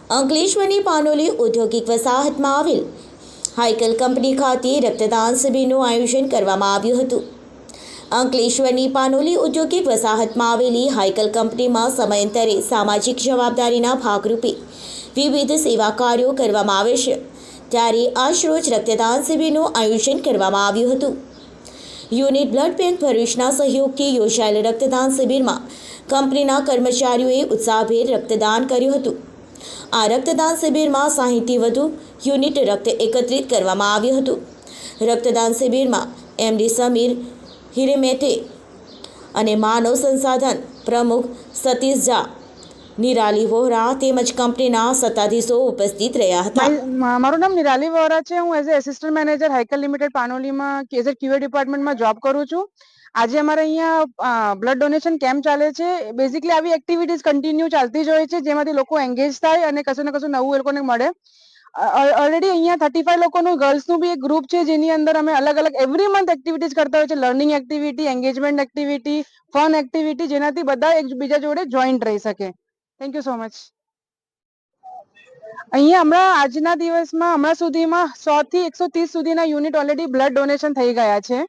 અંકલેશ્વરની પાનોલી ઔદ્યોગિક વસાહતમાં આવેલ હાઇકલ કંપની ખાતે રક્તદાન શિબિરનું આયોજન કરવામાં આવ્યું હતું. અંકલેશ્વરની પાનોલી ઔદ્યોગિક વસાહતમાં આવેલી હાઇકલ કંપનીમાં સમયાંતરે સામાજિક જવાબદારીના ભાગરૂપે વિવિધ સેવા કાર્યો કરવામાં આવે છે. ત્યારે આજરોજ રક્તદાન શિબિરનું આયોજન કરવામાં આવ્યું હતું. યુનિટ બ્લડ બેંક ભરૂચના સહયોગથી યોજાયેલ રક્તદાન શિબિરમાં કંપનીના કર્મચારીઓએ ઉત્સાહભેર રક્તદાન કર્યું હતું. આ રક્તદાન શિબિરમાં 60થી વધુ યુનિટ રક્ત એકત્રિત કરવામાં આવ્યું હતું. રક્તદાન શિબિરમાં એમડી સમીર હિરેમેથે અને માનવ સંસાધન પ્રમુખ સતીશ ઝા, નિરાલી વોહરા તેમજ કંપનીના સત્તાધીશો ઉપસ્થિત રહ્યા હતા. મારું નામ નિરાલી વોહરા છે. હું as assistant manager Hikal limited પાનોલીમાં એઝ ક્યુએ ડિપાર્ટમેન્ટમાં જોબ કરું છું. આજે અમારે અહીંયા બ્લડ ડોનેશન કેમ્પ ચાલે છે. બેઝિકલી આવી એક્ટિવિટીઝ કન્ટિન્યુ ચાલતી જ હોય છે, જેમાંથી લોકો એન્ગેજ થાય અને કશું ને કશું નવું એ લોકોને મળે. ઓલરેડી અહીંયા 35 લોકોનું ગર્લ્સનું બી એક ગ્રુપ છે, જેની અંદર અમે અલગ અલગ એવરી મંથ એક્ટિવિટીઝ કરતા હોય છે. Learning activity, engagement activity, fun activity, જેનાથી બધા એકબીજા જોડે જોઈન્ટ રહી શકે. Thank you so much. અહીંયા હમણાં આજના દિવસમાં હમણાં સુધીમાં 100 થી 130 સુધીના યુનિટ ઓલરેડી બ્લડ ડોનેશન થઈ ગયા છે.